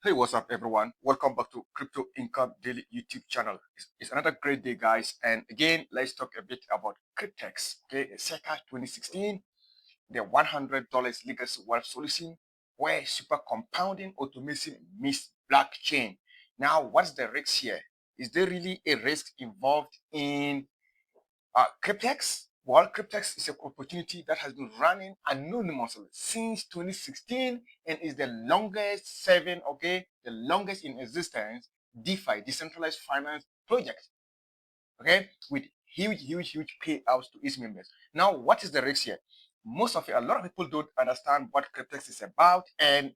Hey, what's up, everyone? Welcome back to Crypto Income Daily YouTube channel. It's another great day, guys. And again, let's talk a bit about Cryptex. Okay, circa 2016, the $100 legacy wealth solution where super compounding automation meets blockchain. Now, what's the risk here? Is there really a risk involved in Cryptex? Well, Cryptex is an opportunity that has been running anonymously since 2016 and is the longest serving, the longest in existence DeFi, Decentralized Finance project, with huge payouts to its members. Now, what is the risk here? A lot of people don't understand what Cryptex is about, and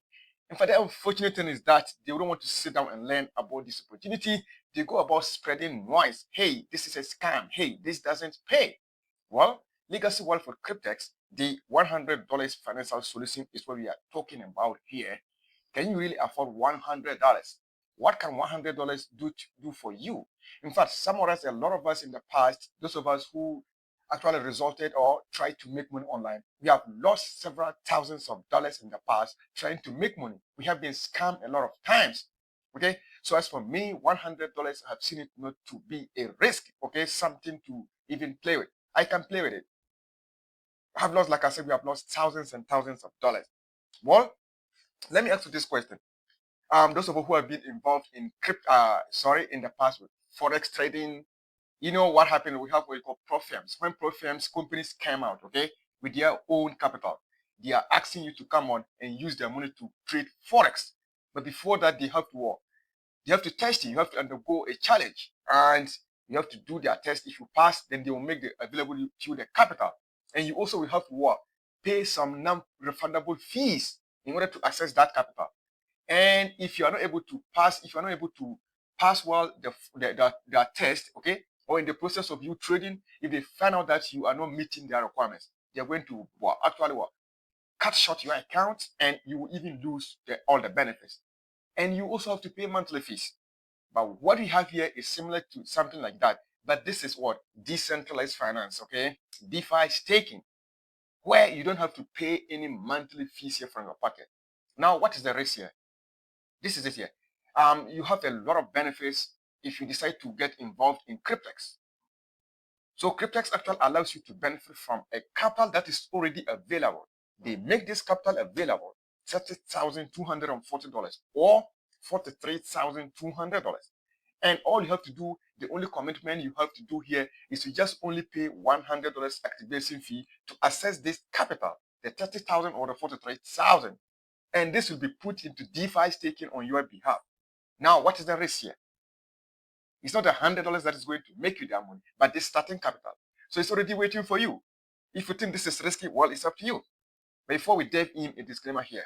in fact, the unfortunate thing is that they don't want to sit down and learn about this opportunity. They go about spreading noise. Hey, this is a scam. Hey, this doesn't pay. Well, legacy wealth for Cryptex, the $100 financial solution is what we are talking about here. Can you really afford $100? What can $100 do for you? In fact, a lot of us in the past, those of us who actually resorted or tried to make money online, we have lost several thousands of dollars in the past trying to make money. We have been scammed a lot of times. Okay, so as for me, $100, I have seen it not to be a risk, something to even play with. I can play with it. Like I said, we have lost thousands and thousands of dollars. Well, let me ask you this question. Those of you who have been involved in in the past with forex trading, you know what happened? We have what we call prop firms. When prop firms, companies came out, with their own capital, they are asking you to come on and use their money to trade forex. But before that, they have to work. They have to test you. You have to undergo a challenge, and you have to do their test. If you pass, then they will make the available to you the capital, and you also will have to pay some non-refundable fees in order to access that capital. And if you are not able to pass well the test, or in the process of you trading, if they find out that you are not meeting their requirements, they are going to cut short your account, and you will even lose all the benefits. And you also have to pay monthly fees. But what we have here is similar to something like that. But this is what? Decentralized finance, DeFi staking, where you don't have to pay any monthly fees here from your pocket. Now, what is the risk here? This is it here. You have a lot of benefits if you decide to get involved in Cryptex. So Cryptex actually allows you to benefit from a capital that is already available. They make this capital available, $30,240 or $43,200. And all you have to do, the only commitment you have to do here is to just only pay $100 activation fee to access this capital, the $30,000 or the $43,000. And this will be put into DeFi staking on your behalf. Now, what is the risk here? It's not $100 that is going to make you that money, but the starting capital. So it's already waiting for you. If you think this is risky, well, it's up to you. But before we dive in, a disclaimer here.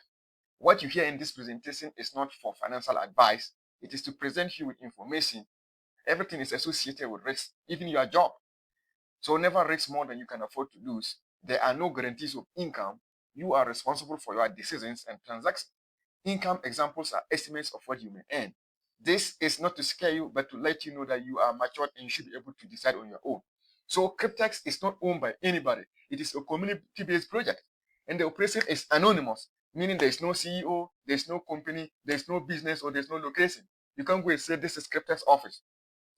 What you hear in this presentation is not for financial advice. It is to present you with information. Everything is associated with risk, even your job. So never risk more than you can afford to lose. There are no guarantees of income. You are responsible for your decisions and transactions. Income examples are estimates of what you may earn. This is not to scare you, but to let you know that you are matured and you should be able to decide on your own. So Cryptex is not owned by anybody. It is a community-based project. And the operation is anonymous, meaning there is no CEO, there's no company, there's no business, or there's no location. You can't go and say this is Cryptex office.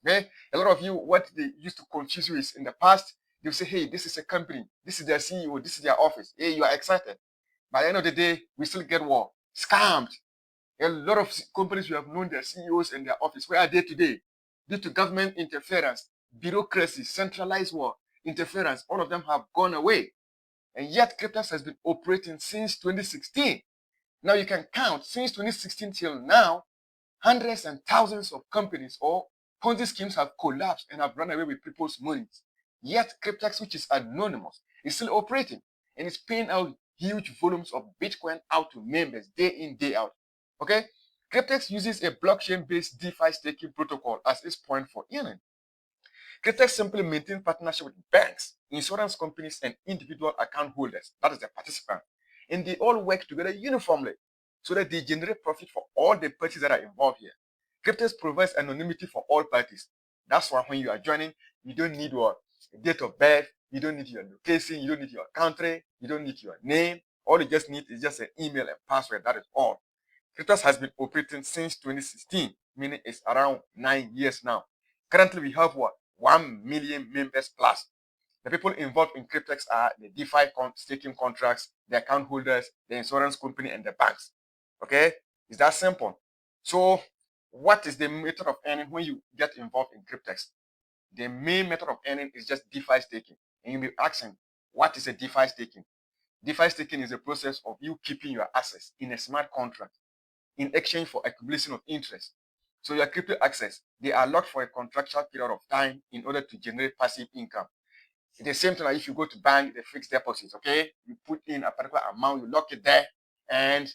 Okay? A lot of you, what they used to confuse you is in the past, they'll say, hey, this is a company, this is their CEO, this is their office. Hey, you are excited. By the end of the day, we still get scammed. A lot of companies we have known their CEOs and their office. Where are they today? Due to government interference, bureaucracy, centralized interference, all of them have gone away. And yet, Cryptex has been operating since 2016. Now you can count, since 2016 till now, hundreds and thousands of companies or Ponzi schemes have collapsed and have run away with people's monies. Yet, Cryptex, which is anonymous, is still operating and is paying out huge volumes of Bitcoin out to members day in, day out. Okay? Cryptex uses a blockchain-based DeFi staking protocol as its point for earning. Cryptex simply maintains partnership with banks, insurance companies, and individual account holders, that is the participant. And they all work together uniformly so that they generate profit for all the parties that are involved here. Cryptex provides anonymity for all parties. That's why when you are joining, you don't need your date of birth, you don't need your location, you don't need your country, you don't need your name. All you just need is just an email and password. That is all. Cryptex has been operating since 2016, meaning it's around 9 years now. Currently, we have what? 1 million members plus. The people involved in Cryptex are the DeFi staking contracts, the account holders, the insurance company, and the banks. Okay? It's that simple. So, what is the method of earning when you get involved in Cryptex? The main method of earning is just DeFi staking. And you'll be asking, what is a DeFi staking? DeFi staking is a process of you keeping your assets in a smart contract in exchange for accumulation of interest. So your crypto assets, they are locked for a contractual period of time in order to generate passive income. It's the same thing like if you go to bank, the fixed deposits, okay? You put in a particular amount, you lock it there, and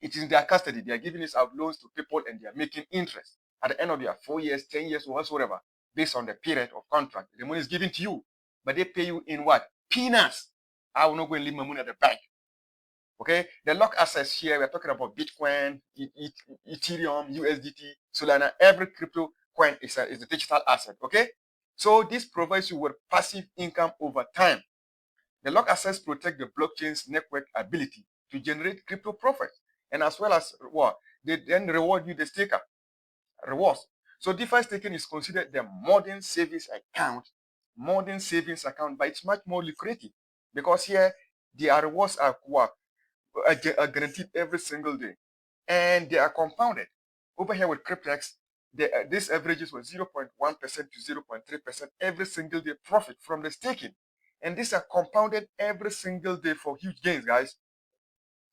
it is in their custody. They are giving this out loans to people and they are making interest. At the end of their 4 years, 10 years, or whatsoever, based on the period of contract, the money is given to you. But they pay you in what? Peanuts. I will not go and leave my money at the bank. Okay, the lock assets here, we're talking about Bitcoin, Ethereum, USDT, Solana. Every crypto coin is a digital asset. Okay, so this provides you with passive income over time. The lock assets protect the blockchain's network ability to generate crypto profits, and as well as what they then reward you the staker rewards. So DeFi staking is considered the modern savings account, but it's much more lucrative because here their rewards are what are guaranteed every single day, and they are compounded. Over here with Cryptex, this averages was 0.1% to 0.3% every single day profit from the staking, and these are compounded every single day for huge gains, guys.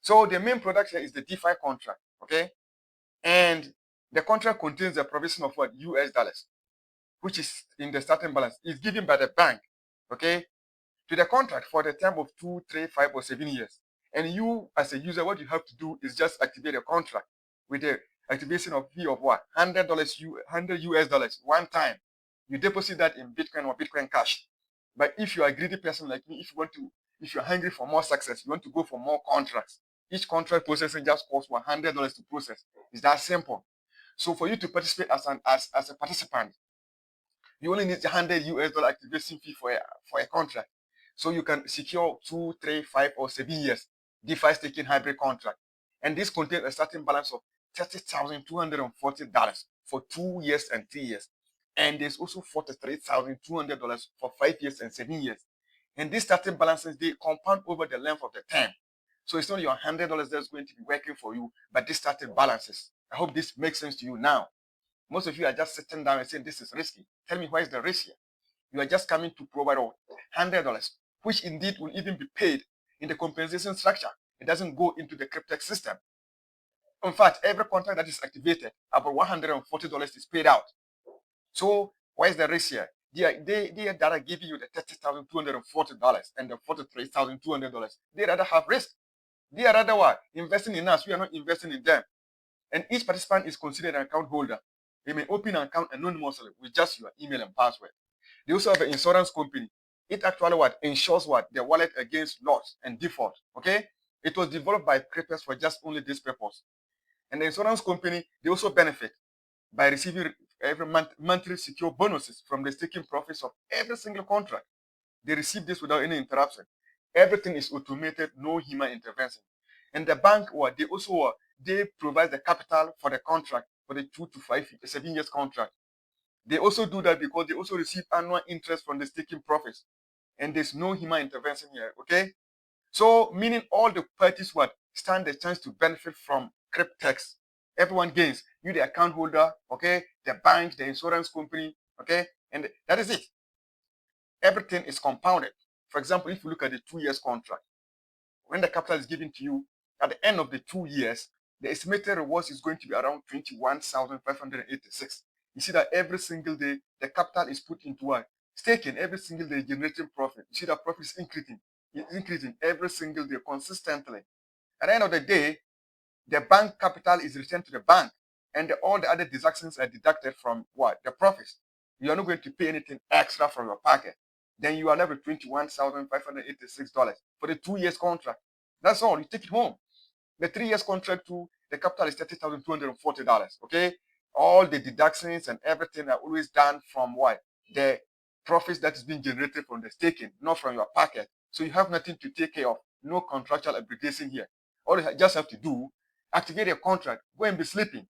So the main product here is the DeFi contract, okay, and the contract contains the provision of what US dollars, which is in the starting balance, is given by the bank, okay, to the contract for the term of 2, 3, 5, or 7 years. And you, as a user, what you have to do is just activate a contract with the activation of fee of what? $100, $100 one time. You deposit that in Bitcoin or Bitcoin Cash. But if you are a greedy person like me, if you're hungry for more success, you want to go for more contracts. Each contract processing just costs $100 to process. It's that simple. So for you to participate as a participant, you only need $100 activation fee for a contract. So you can secure 2, 3, 5, or 7 years DeFi staking hybrid contract. And this contains a starting balance of $30,240 for 2 years and 3 years. And there's also $43,200 for 5 years and 7 years. And these starting balances, they compound over the length of the term. So it's not your $100 that's going to be working for you, but these starting balances. I hope this makes sense to you now. Most of you are just sitting down and saying, this is risky. Tell me, why is the risk here? You are just coming to provide $100, which indeed will even be paid in the compensation structure. It doesn't go into the Cryptex system. In fact, every contract that is activated, about $140 is paid out. So why is the risk here? They that are giving you the $30,240 and the $43,200, they rather have risk. They are rather what? Investing in us. We are not investing in them. And each participant is considered an account holder. They may open an account anonymously with just your email and password. They also have an insurance company. It actually what insures what the wallet against loss and default. Okay, it was developed by Cryptex for just only this purpose. And the insurance company, they also benefit by receiving every monthly secure bonuses from the staking profits of every single contract. They receive this without any interruption. Everything is automated, no human intervention. And the bank, they also they provide the capital for the contract for the 2 to 5, 7 years contract. They also do that because they also receive annual interest from the staking profits, and there's no human intervention here. Okay, so meaning all the parties stand the chance to benefit from Cryptex. Everyone gains. You, the account holder, okay, the bank, the insurance company, okay, and that is it. Everything is compounded. For example, if you look at the 2 years contract, when the capital is given to you at the end of the 2 years, the estimated rewards is going to be around 21,586. You see that every single day the capital is put into staking, every single day generating profit. You see that profit is increasing. It's increasing every single day consistently. At the end of the day, the bank capital is returned to the bank, and all the other deductions are deducted from the profits. You are not going to pay anything extra from your pocket. Then you are left with $21,586 for the 2 years contract. That's all. You take it home. The 3 years contract too, the capital is $30,240. Okay, all the deductions and everything are always done from the profits that is being generated from the staking, not from your pocket. So you have nothing to take care of. No contractual obligation here. All you just have to do activate a contract, go and be sleeping.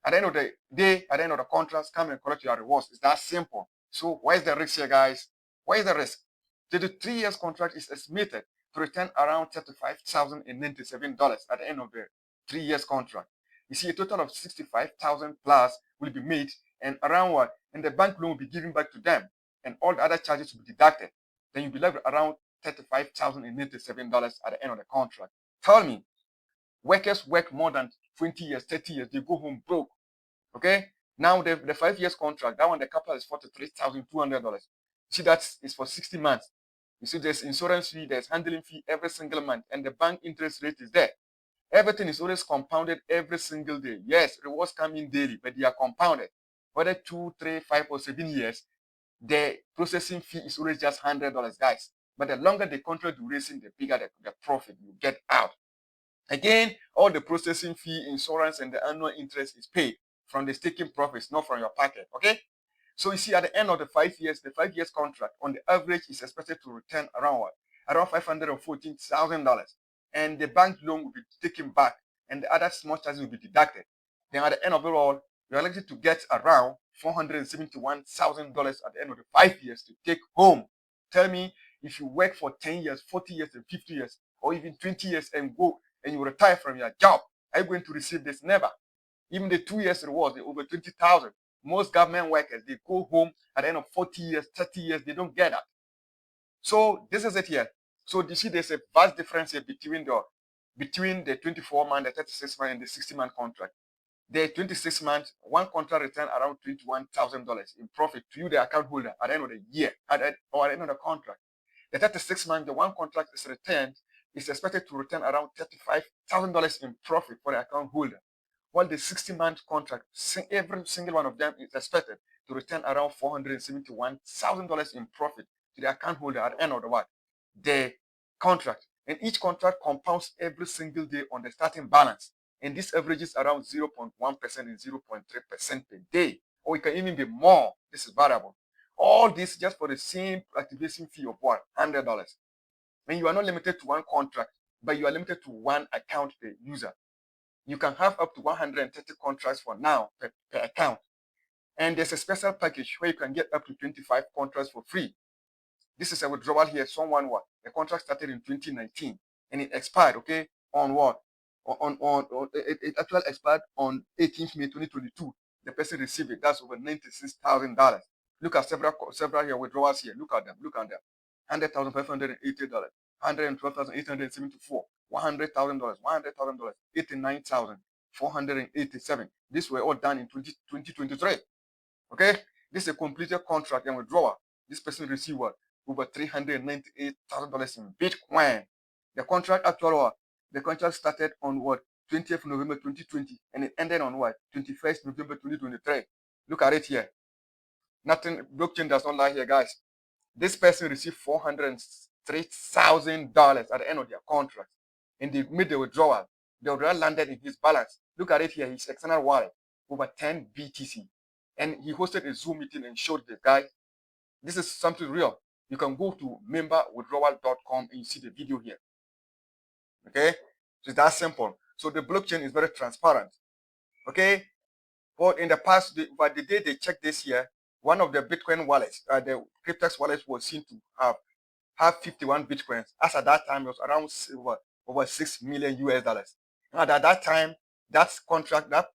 At the end of the day, at the end of the contracts, come and collect your rewards. It's that simple. So where's the risk here, guys? Where is the risk? The 3 years contract is estimated to return around $35,097 at the end of the 3 years contract. You see, a total of 65,000 plus will be made, and around what? And the bank loan will be given back to them, and all the other charges will be deducted. Then you'll be left with around $35,097 at the end of the contract. Tell me, workers work more than 20 years, 30 years, they go home broke. Okay? Now the 5 years contract, that one, the capital is $43,200. See, that is for 60 months. You see, there's insurance fee, there's handling fee every single month, and the bank interest rate is there. Everything is always compounded every single day. Yes, rewards come in daily, but they are compounded. Whether 2, 3, 5, or 7 years, the processing fee is always just $100, guys. But the longer the contract duration, the bigger the profit you get out. Again, all the processing fee, insurance, and the annual interest is paid from the staking profits, not from your pocket. Okay? So you see, at the end of the 5 years, the 5 years contract on the average is expected to return around what? Around $514,000. And the bank loan will be taken back, and the other small charges will be deducted. Then at the end of it all, you're likely to get around $471,000 at the end of the 5 years to take home. Tell me, if you work for 10 years, 40 years, and 50 years, or even 20 years and go and you retire from your job, are you going to receive this? Never. Even the 2 years rewards, they're over 20,000. Most government workers, they go home at the end of 40 years, 30 years, they don't get that. So this is it here. So you see, there's a vast difference here between the 24-month, the 36-month, and the 60-month contract. The 26-month, one contract return around $21,000 in profit to you, the account holder, at the end of the year, or at the end of the contract. The 36-month, the one contract is returned, is expected to return around $35,000 in profit for the account holder. While the 60-month contract, every single one of them is expected to return around $471,000 in profit to the account holder at the end of the contract. And each contract compounds every single day on the starting balance. And this averages around 0.1% and 0.3% per day. Or it can even be more. This is variable. All this just for the same activation fee of what? $100. And you are not limited to one contract, but you are limited to one account per user. You can have up to 130 contracts for now per account. And there's a special package where you can get up to 25 contracts for free. This is a withdrawal here. Someone what? The contract started in 2019 and it expired, okay? On what? It actually expired on 18th May 2022. The person received it. That's over $96,000. Look at several here withdrawals here. Look at them. $100,580, $112,874, $100,000, $100,000, $89,487. These were all done in 2023. Okay, this is a completed contract and withdrawal. This person received what? Over $398,000 in Bitcoin. The contract started on what? 20th November 2020, and it ended on what? 21st November 2023. Look at it here. Nothing, blockchain does not lie here, guys. This person received $403,000 at the end of their contract, and they made the withdrawal. The withdrawal landed in his balance. Look at it here, his external wallet, over 10 BTC. And he hosted a Zoom meeting and showed the guy, this is something real. You can go to memberwithdrawal.com and you see the video here. Okay, so it's that simple. So the blockchain is very transparent. Okay, but in the past, but the day they checked this year, one of the Bitcoin wallets, the Cryptex wallet, was seen to have 51 Bitcoins. As at that time, it was around over $6 million US. And at that time, that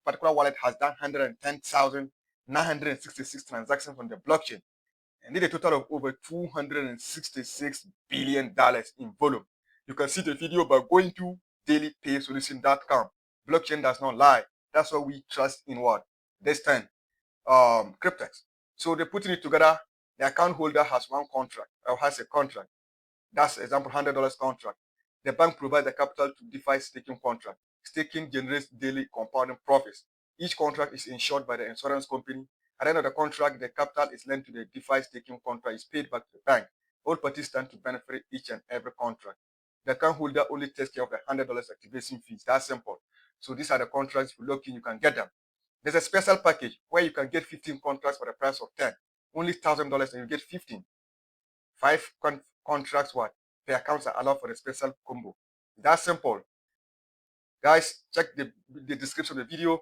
particular wallet has done 110,966 transactions on the blockchain and did a total of over $266 billion in volume. You can see the video by going to dailypaysolution.com. Blockchain does not lie. That's why we trust in what? This time, Cryptex. So they're putting it together. The account holder has one contract, or has a contract. That's example, $100 contract. The bank provides the capital to DeFi staking contract. Staking generates daily compounding profits. Each contract is insured by the insurance company. At the end of the contract, the capital is lent to the DeFi staking contract, is paid back to the bank. All parties stand to benefit each and every contract. The account holder only takes care of the $100 activation fees. That's simple. So these are the contracts. If you look in, you can get them. There's a special package where you can get 15 contracts for the price of 10. Only $1,000 and you get 15. 5 contracts what? The accounts are allowed for the special combo. That's simple. Guys, check the description of the video.